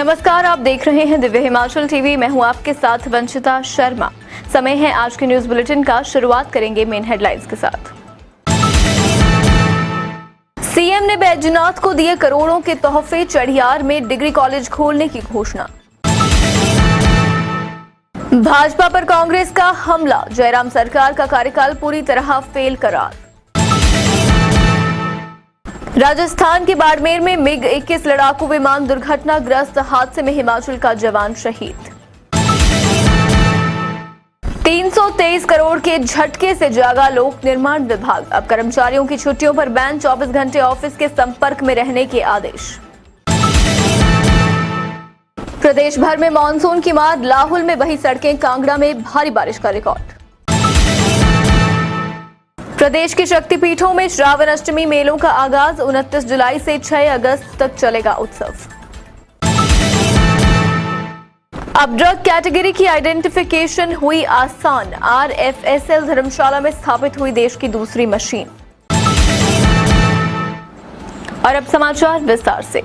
नमस्कार, आप देख रहे हैं दिव्य हिमाचल टीवी। मैं हूं आपके साथ वंशिता शर्मा। समय है आज के न्यूज बुलेटिन का। शुरुआत करेंगे मेन हेडलाइंस के साथ। सीएम ने बैजनाथ को दिए करोड़ों के तोहफे। चढ़ियार में डिग्री कॉलेज खोलने की घोषणा। भाजपा पर कांग्रेस का हमला। जयराम सरकार का कार्यकाल पूरी तरह फेल करार। राजस्थान के बाड़मेर में मिग 21 लड़ाकू विमान दुर्घटनाग्रस्त। हादसे में हिमाचल का जवान शहीद। 323 करोड़ के झटके से जागा लोक निर्माण विभाग। अब कर्मचारियों की छुट्टियों पर बैन। 24 घंटे ऑफिस के संपर्क में रहने के आदेश। प्रदेश भर में मानसून की मार। लाहुल में बही सड़कें। कांगड़ा में भारी बारिश का रिकॉर्ड। प्रदेश की शक्तिपीठों में श्रावण अष्टमी मेलों का आगाज। 29 जुलाई से 6 अगस्त तक चलेगा उत्सव। अब ड्रग कैटेगरी की आइडेंटिफिकेशन हुई आसान। RFSL धर्मशाला में स्थापित हुई देश की दूसरी मशीन। और अब समाचार विस्तार से।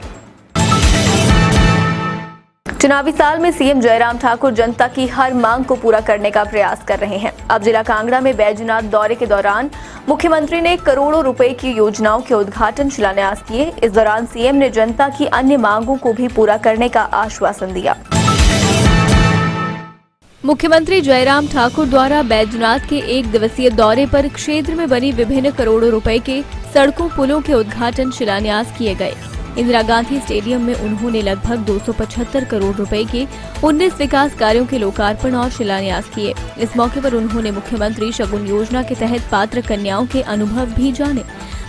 चुनावी साल में सीएम जयराम ठाकुर जनता की हर मांग को पूरा करने का प्रयास कर रहे हैं। अब जिला कांगड़ा में बैजनाथ दौरे के दौरान मुख्यमंत्री ने करोड़ों रुपए की योजनाओं के उद्घाटन शिलान्यास किए। इस दौरान सीएम ने जनता की अन्य मांगों को भी पूरा करने का आश्वासन दिया। मुख्यमंत्री जयराम ठाकुर द्वारा बैजनाथ के 1 दिवसीय दौरे पर क्षेत्र में बनी विभिन्न करोड़ों रुपए के सड़कों पुलों के उद्घाटन शिलान्यास किए गए। इंदिरा गांधी स्टेडियम में उन्होंने लगभग 275 करोड़ रुपए के 19 विकास कार्यों के लोकार्पण और शिलान्यास किए। इस मौके पर उन्होंने मुख्यमंत्री शगुन योजना के तहत पात्र कन्याओं के अनुभव भी जाने,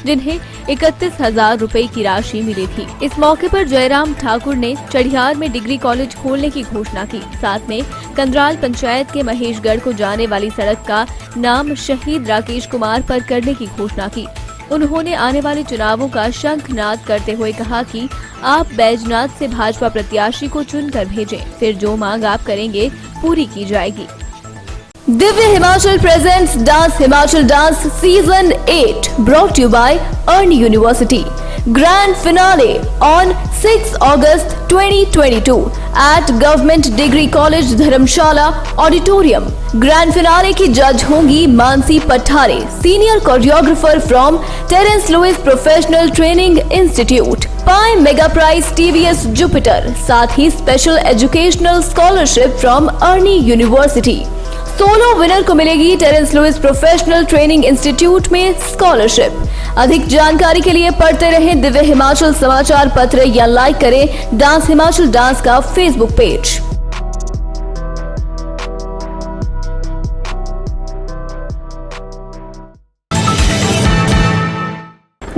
जिन्हें 31,000 रुपए की राशि मिली थी। इस मौके पर जयराम ठाकुर ने चढ़ियार में डिग्री कॉलेज खोलने की घोषणा की। साथ में कंदराल पंचायत के महेशगढ़ को जाने वाली सड़क का नाम शहीद राकेश कुमार पर करने की घोषणा की। उन्होंने आने वाले चुनावों का शंखनाद करते हुए कहा कि आप बैजनाथ से भाजपा प्रत्याशी को चुनकर भेजें, फिर जो मांग आप करेंगे पूरी की जाएगी। Divya Himachal presents dance Himachal dance season 8 brought you by Arni university. Grand finale on 6 August 2022 at Government Degree College Dharamshala auditorium. Grand finale की जज होंगी Mansi Pathare, senior choreographer from Terence Lewis professional training institute. पाए मेगा प्राइज TVS जुपिटर, साथ ही special educational scholarship from Arni university. Solo winner को मिलेगी Terence Lewis professional training institute में scholarship. अधिक जानकारी के लिए पढ़ते रहें दिव्य हिमाचल समाचार पत्र या लाइक करें डांस हिमाचल डांस का फेसबुक पेज।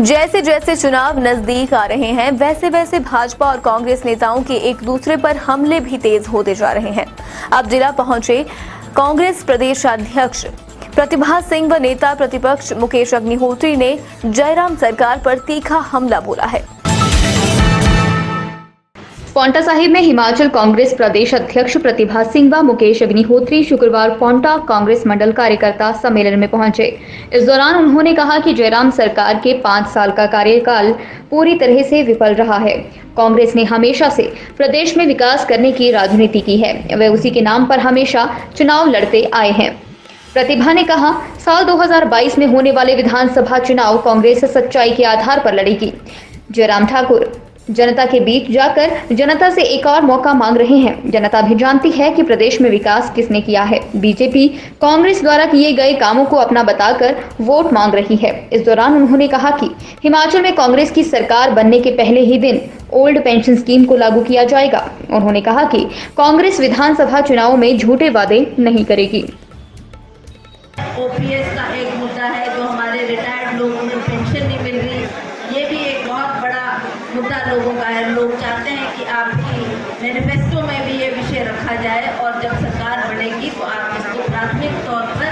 जैसे जैसे चुनाव नजदीक आ रहे हैं, वैसे वैसे भाजपा और कांग्रेस नेताओं के एक दूसरे पर हमले भी तेज होते जा रहे हैं। अब जिला पहुंचे कांग्रेस प्रदेश अध्यक्ष प्रतिभा सिंह व नेता प्रतिपक्ष मुकेश अग्निहोत्री ने जयराम सरकार पर तीखा हमला बोला है। पांवटा साहिब में हिमाचल कांग्रेस प्रदेश अध्यक्ष प्रतिभा सिंह व मुकेश अग्निहोत्री शुक्रवार पांवटा कांग्रेस मंडल कार्यकर्ता सम्मेलन में पहुंचे। इस दौरान उन्होंने कहा कि जयराम सरकार के 5 साल का कार्यकाल पूरी तरह से विफल रहा है। कांग्रेस ने हमेशा से प्रदेश में विकास करने की राजनीति की है। वे उसी के नाम पर हमेशा चुनाव लड़ते आए हैं। प्रतिभा ने कहा, साल 2022 में होने वाले विधानसभा चुनाव कांग्रेस सच्चाई के आधार पर लड़ेगी। जयराम ठाकुर जनता के बीच जाकर जनता से एक और मौका मांग रहे हैं। जनता भी जानती है कि प्रदेश में विकास किसने किया है। बीजेपी कांग्रेस द्वारा किए गए कामों को अपना बताकर वोट मांग रही है। इस दौरान उन्होंने कहा कि हिमाचल में कांग्रेस की सरकार बनने के पहले ही दिन ओल्ड पेंशन स्कीम को लागू किया जाएगा। उन्होंने कहा कि कांग्रेस विधानसभा चुनाव में झूठे वादे नहीं करेगी। ओपीएस का एक मुद्दा है, जो हमारे रिटायर्ड लोगों को पेंशन नहीं मिल रही, ये भी एक बहुत बड़ा मुद्दा लोगों का है। लोग चाहते हैं कि आपकी मैनिफेस्टो में भी ये विषय रखा जाए और जब सरकार बढ़ेगी तो आप इसको प्राथमिक तौर पर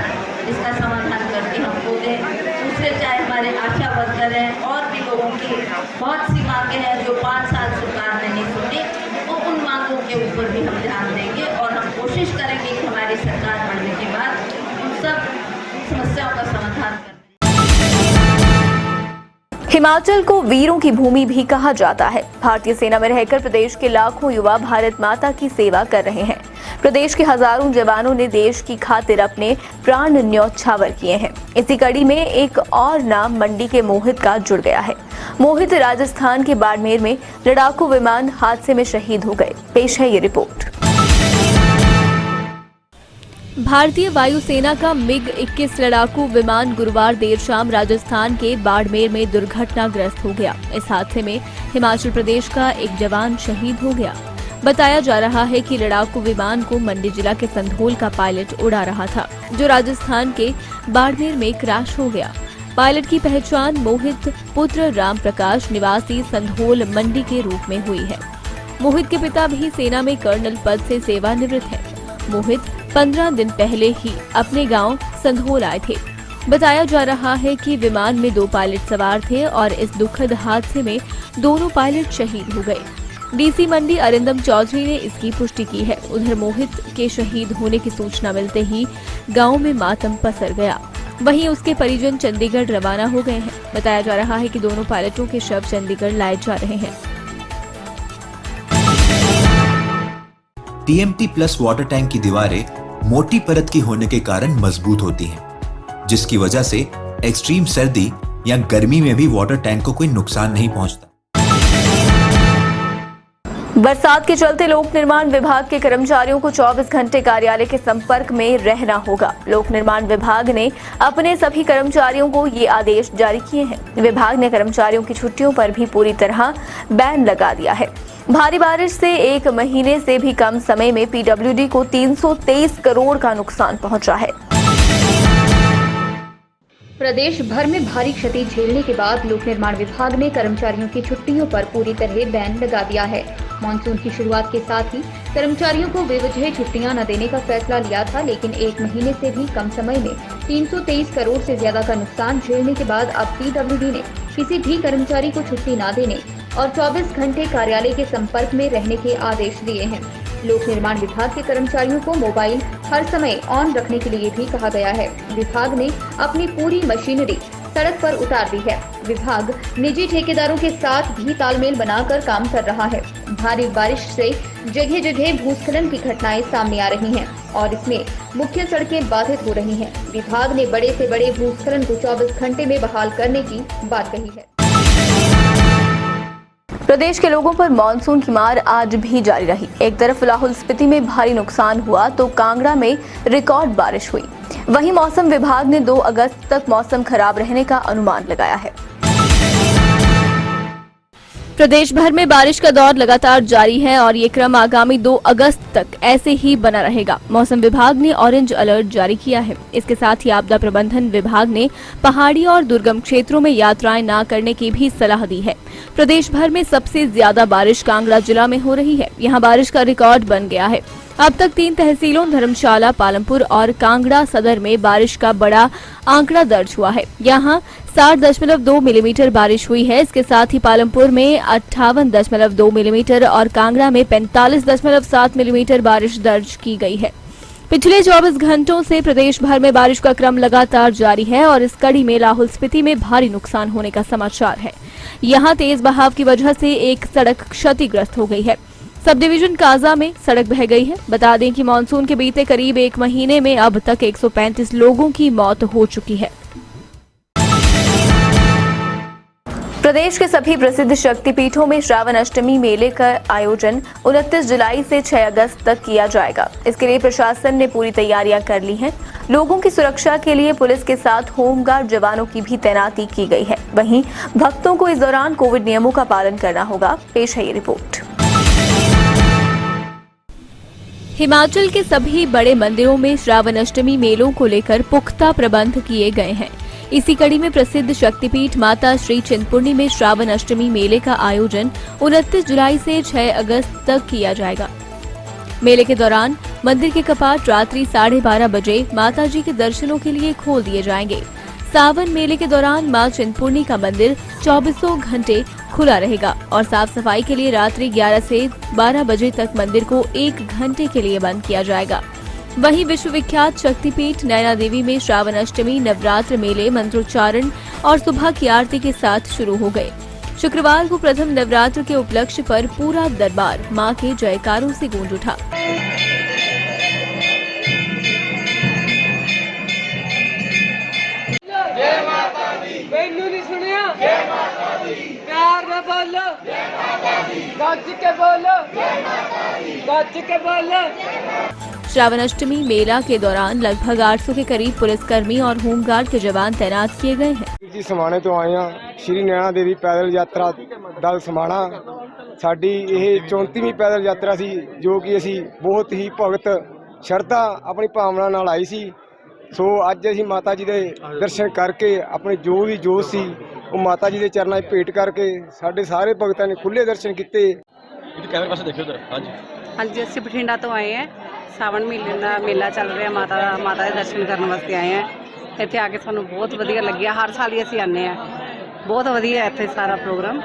इसका समाधान करके हमको दें। दूसरे चाहे हमारे आशा वर्कर हैं और भी लोगों की बहुत सी मांगें हैं जो 5 साल सरकार ने नहीं सुनी, तो उन मांगों के ऊपर भी हम ध्यान देंगे और हम कोशिश करेंगे कि हमारी सरकार बढ़ने के बाद उन सब समस्याओं का समाधान करें। हिमाचल को वीरों की भूमि भी कहा जाता है। भारतीय सेना में रहकर प्रदेश के लाखों युवा भारत माता की सेवा कर रहे हैं। प्रदेश के हजारों जवानों ने देश की खातिर अपने प्राण न्यौछावर किए हैं। इसी कड़ी में एक और नाम मंडी के मोहित का जुड़ गया है। मोहित राजस्थान के बाड़मेर में लड़ाकू विमान हादसे में शहीद हो गए। पेश है ये रिपोर्ट। भारतीय वायुसेना का MiG-21 लड़ाकू विमान गुरुवार देर शाम राजस्थान के बाड़मेर में दुर्घटनाग्रस्त हो गया। इस हादसे में हिमाचल प्रदेश का एक जवान शहीद हो गया। बताया जा रहा है कि लड़ाकू विमान को मंडी जिला के संधोल का पायलट उड़ा रहा था, जो राजस्थान के बाड़मेर में क्रैश हो गया। पायलट की पहचान मोहित पुत्र राम प्रकाश निवासी संधोल मंडी के रूप में हुई है। मोहित के पिता भी सेना में कर्नल पद से सेवानिवृत्त है। मोहित 15 दिन पहले ही अपने गांव संधोल आए थे। बताया जा रहा है कि विमान में 2 पायलट सवार थे और इस दुखद हादसे में दोनों पायलट शहीद हो गए। डीसी मंडी अरिंदम चौधरी ने इसकी पुष्टि की है। उधर मोहित के शहीद होने की सूचना मिलते ही गांव में मातम पसर गया। वहीं उसके परिजन चंडीगढ़ रवाना हो गए हैं। बताया जा रहा है कि दोनों पायलटों के शव चंडीगढ़ लाए जा रहे हैं। TMT प्लस वाटर टैंक की दीवारें मोटी परत की होने के कारण मजबूत होती हैं, जिसकी वजह से एक्सट्रीम सर्दी या गर्मी में भी वाटर टैंक को कोई नुकसान नहीं पहुंचता। बरसात के चलते लोक निर्माण विभाग के कर्मचारियों को 24 घंटे कार्यालय के संपर्क में रहना होगा। लोक निर्माण विभाग ने अपने सभी कर्मचारियों को ये आदेश जारी किए हैं। विभाग ने कर्मचारियों की छुट्टियों पर भी पूरी तरह बैन लगा दिया है। भारी बारिश से 1 महीने से भी कम समय में PWD को 323 करोड़ का नुकसान पहुंचा है। प्रदेश भर में भारी क्षति झेलने के बाद लोक निर्माण विभाग ने कर्मचारियों की छुट्टियों पर पूरी तरह बैन लगा दिया है। मानसून की शुरुआत के साथ ही कर्मचारियों को बेवजह छुट्टियां न देने का फैसला लिया था, लेकिन 1 महीने से भी कम समय में 323 करोड़ से ज्यादा का नुकसान झेलने के बाद अब PWD ने किसी भी कर्मचारी को छुट्टी न देने और 24 घंटे कार्यालय के संपर्क में रहने के आदेश दिए हैं। लोक निर्माण विभाग के कर्मचारियों को मोबाइल हर समय ऑन रखने के लिए भी कहा गया है। विभाग ने अपनी पूरी मशीनरी सड़क पर उतार दी है। विभाग निजी ठेकेदारों के साथ भी तालमेल बनाकर काम कर रहा है। भारी बारिश से जगह जगह भूस्खलन की घटनाएं सामने आ रही हैं और इसमें मुख्य सड़कें बाधित हो रही हैं। विभाग ने बड़े से बड़े भूस्खलन को 24 घंटे में बहाल करने की बात कही है। प्रदेश के लोगों पर मानसून की मार आज भी जारी रही। एक तरफ लाहौल स्पीति में भारी नुकसान हुआ तो कांगड़ा में रिकॉर्ड बारिश हुई। वहीं मौसम विभाग ने 2 अगस्त तक मौसम खराब रहने का अनुमान लगाया है। प्रदेश भर में बारिश का दौर लगातार जारी है और ये क्रम आगामी 2 अगस्त तक ऐसे ही बना रहेगा। मौसम विभाग ने ऑरेंज अलर्ट जारी किया है। इसके साथ ही आपदा प्रबंधन विभाग ने पहाड़ी और दुर्गम क्षेत्रों में यात्राएं न करने की भी सलाह दी है। प्रदेश भर में सबसे ज्यादा बारिश कांगड़ा जिला में हो रही है। यहाँ बारिश का रिकॉर्ड बन गया है। अब तक 3 तहसीलों धर्मशाला, पालमपुर और कांगड़ा सदर में बारिश का बड़ा आंकड़ा दर्ज हुआ है। यहाँ 60.2 मिलीमीटर बारिश हुई है। इसके साथ ही पालमपुर में 58.2 मिलीमीटर और कांगड़ा में 45.7 मिलीमीटर बारिश दर्ज की गई है। पिछले 24 घंटों से प्रदेश भर में बारिश का क्रम लगातार जारी है और इस कड़ी में लाहौल स्पीति में भारी नुकसान होने का समाचार है। यहाँ तेज बहाव की वजह से एक सड़क क्षतिग्रस्त हो गई है। सब डिवीजन काजा में सड़क बह गई है। बता दें कि मानसून के बीते करीब 1 महीने में अब तक 135 लोगों की मौत हो चुकी है। प्रदेश के सभी प्रसिद्ध शक्तिपीठों में श्रावण अष्टमी मेले का आयोजन 29 जुलाई से 6 अगस्त तक किया जाएगा। इसके लिए प्रशासन ने पूरी तैयारियां कर ली हैं। लोगों की सुरक्षा के लिए पुलिस के साथ होमगार्ड जवानों की भी तैनाती की गई है। वहीं भक्तों को इस दौरान कोविड नियमों का पालन करना होगा। पेश है ये रिपोर्ट। हिमाचल के सभी बड़े मंदिरों में श्रावण अष्टमी मेलों को लेकर पुख्ता प्रबंध किए गए हैं। इसी कड़ी में प्रसिद्ध शक्तिपीठ माता श्री चिंतपूर्णी में श्रावण अष्टमी मेले का आयोजन 29 जुलाई से 6 अगस्त तक किया जाएगा। मेले के दौरान मंदिर के कपाट रात्रि 12:30 बजे माता जी के दर्शनों के लिए खोल दिए जाएंगे। सावन मेले के दौरान मां चिंतपूर्णी का मंदिर 24 घंटे खुला रहेगा और साफ सफाई के लिए रात्रि 11 से 12 बजे तक मंदिर को 1 घंटे के लिए बंद किया जाएगा। वहीं विश्वविख्यात शक्तिपीठ नैना देवी में श्रावण अष्टमी नवरात्र मेले मंत्रोच्चारण और सुबह की आरती के साथ शुरू हो गए। शुक्रवार को प्रथम नवरात्र के उपलक्ष्य पर पूरा दरबार मां के जयकारों से गूंज उठा। श्रावण अष्टमी मेला के दौरान लगभग 800 के करीब पुलिसकर्मी और होमगार्ड के जवान तैनात किए गए हैं। जी समाने तो आए हैं श्री नैना देवी पैदल यात्रा दल समाना साडी ਇਹ 34ਵੀਂ ਪੈਦਲ ਯਾਤਰਾ ਸੀ ਜੋ ਕਿ ਅਸੀਂ ਬਹੁਤ ਹੀ ਭਗਤ ਸ਼ਰਧਾ ਆਪਣੀ ਭਾਵਨਾ ਨਾਲ ਆਈ ਸੀ। ਸੋ ਅੱਜ ਅਸੀਂ ਮਾਤਾ ਜੀ ਦੇ ਦਰਸ਼ਨ ਕਰਕੇ ਆਪਣੇ ਜੋ ਵੀ ਜੋਤ ਸੀ ਉਹ ਮਾਤਾ ਜੀ ਦੇ ਚਰਨਾਂ 'ਚ ਭੇਟ ਕਰਕੇ ਸਾਡੇ ਸਾਰੇ ਭਗਤਾਂ ਨੇ ਖੁੱਲੇ ਦਰਸ਼ਨ ਕੀਤੇ। कैमरे पास देखियो उधर। हाँ जी हाँ जी ਅਸੀਂ ਬਠਿੰਡਾ ਤੋਂ ਆਏ हैं। ਸਾਵਣ ਮਹੀਨੇ ਦਾ ਮੇਲਾ ਚੱਲ ਰਿਹਾ ਮਾਤਾ ਦੇ ਦਰਸ਼ਨ ਕਰਨ ਵਾਸਤੇ ਆਏ हैं। ਇੱਥੇ ਆ ਕੇ ਸਾਨੂੰ ਬਹੁਤ ਵਧੀਆ ਲੱਗਿਆ। ਹਰ ਸਾਲ ਹੀ ਅਸੀਂ ਆਨੇ ਆ। ਬਹੁਤ ਵਧੀਆ ਹੈ ਇੱਥੇ ਸਾਰਾ प्रोग्राम।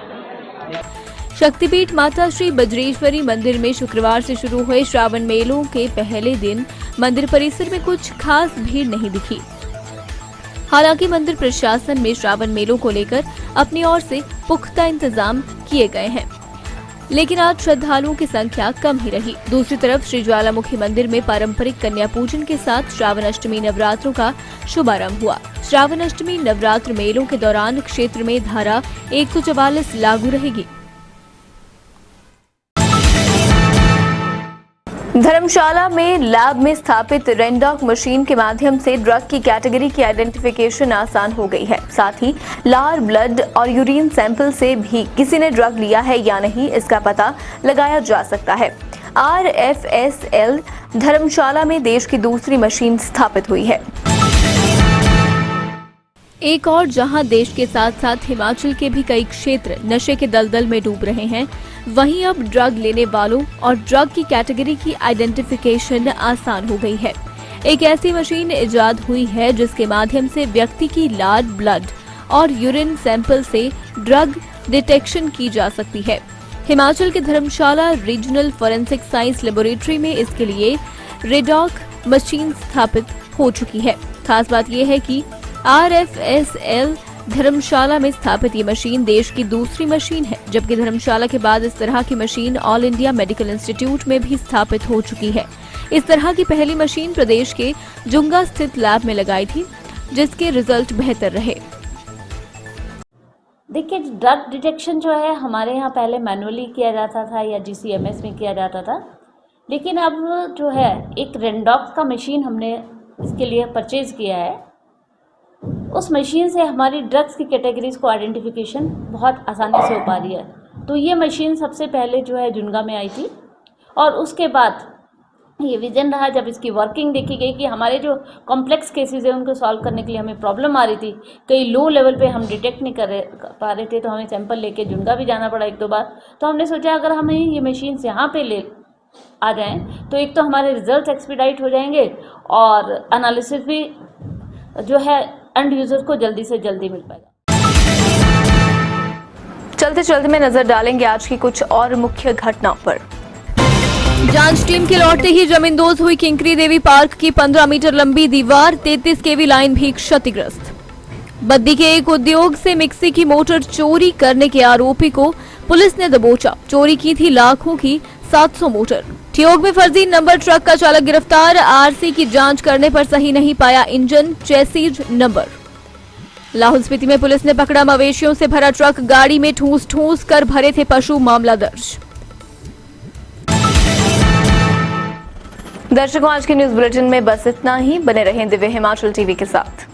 शक्तिपीठ माता श्री बज्रेश्वरी मंदिर में शुक्रवार से शुरू हुए श्रावण मेलों के पहले दिन मंदिर परिसर में कुछ खास भीड़ नहीं दिखी। हालांकि मंदिर प्रशासन में श्रावण मेलों को लेकर अपनी ओर से पुख्ता इंतजाम किए गए हैं, लेकिन आज श्रद्धालुओं की संख्या कम ही रही। दूसरी तरफ श्री ज्वालामुखी मंदिर में पारंपरिक कन्या पूजन के साथ श्रावण अष्टमी नवरात्रों का शुभारंभ हुआ। श्रावण अष्टमी नवरात्र मेलों के दौरान क्षेत्र में धारा 144 लागू रहेगी। धर्मशाला में लैब में स्थापित रेंडॉक मशीन के माध्यम से ड्रग की कैटेगरी की आइडेंटिफिकेशन आसान हो गई है। साथ ही लार, ब्लड और यूरिन सैंपल से भी किसी ने ड्रग लिया है या नहीं इसका पता लगाया जा सकता है। RFSL धर्मशाला में देश की दूसरी मशीन स्थापित हुई है। एक और जहां देश के साथ साथ हिमाचल के भी कई क्षेत्र नशे के दलदल में डूब रहे हैं, वहीं अब ड्रग लेने वालों और ड्रग की कैटेगरी की आइडेंटिफिकेशन आसान हो गई है। एक ऐसी मशीन इजाद हुई है जिसके माध्यम से व्यक्ति की लार, ब्लड और यूरिन सैंपल से ड्रग डिटेक्शन की जा सकती है। हिमाचल के धर्मशाला रीजनल फॉरेंसिक साइंस लेबोरेटरी में इसके लिए रेडॉक मशीन स्थापित हो चुकी है। खास बात यह है कि RFSL धर्मशाला में स्थापित ये मशीन देश की दूसरी मशीन है, जबकि धर्मशाला के बाद इस तरह की machine all India medical institute में भी स्थापित हो चुकी है। इस तरह की पहली मशीन प्रदेश के जुंगा स्थित लैब में लगाई थी, जिसके रिजल्ट बेहतर रहे। देखिए, ड्रग डिटेक्शन जो है हमारे यहाँ पहले मैनुअली किया जाता था या GCMS में किया जाता था, लेकिन अब जो है एक रेंडॉक का मशीन हमने इसके लिए परचेज किया है। उस मशीन से हमारी ड्रग्स की कैटेगरीज को आइडेंटिफिकेशन बहुत आसानी से हो पा रही है। तो ये मशीन सबसे पहले जो है जुनगा में आई थी और उसके बाद ये विजन रहा जब इसकी वर्किंग देखी गई कि हमारे जो कॉम्प्लेक्स केसेस है उनको सॉल्व करने के लिए हमें प्रॉब्लम आ रही थी, कई लो लेवल पे हम डिटेक्ट नहीं पा रहे थे, तो हमें सैंपल लेके जुनगा भी जाना पड़ा 1-2 बार। तो हमने सोचा अगर हमें ये मशीन यहाँ पे ले आ जाएँ तो एक तो हमारे रिजल्ट एक्सपीडाइट हो जाएंगे और एनालिसिस भी जो है एंड यूजर को जल्दी से जल्दी मिल पाएगा। चलते चलते में नजर डालेंगे आज की कुछ और मुख्य घटनाओं पर। जांच टीम के लौटते ही जमींदोज हुई किंकरी देवी पार्क की 15 मीटर लंबी दीवार, 33 kV लाइन भी क्षतिग्रस्त। बद्दी के एक उद्योग से मिक्सी की मोटर चोरी करने के आरोपी को पुलिस ने दबोचा। चोरी की थी लाखों की 700 मोटर। ठियोग में फर्जी नंबर ट्रक का चालक गिरफ्तार। आरसी की जांच करने पर सही नहीं पाया engine, chassis number. Lahaul Spiti में पुलिस ने पकड़ा मवेशियों से भरा ट्रक, गाड़ी में ठूस कर भरे थे पशु, मामला दर्ज। दर्शकों, आज के न्यूज बुलेटिन में बस इतना ही। बने रहें दिव्य हिमाचल टीवी के साथ।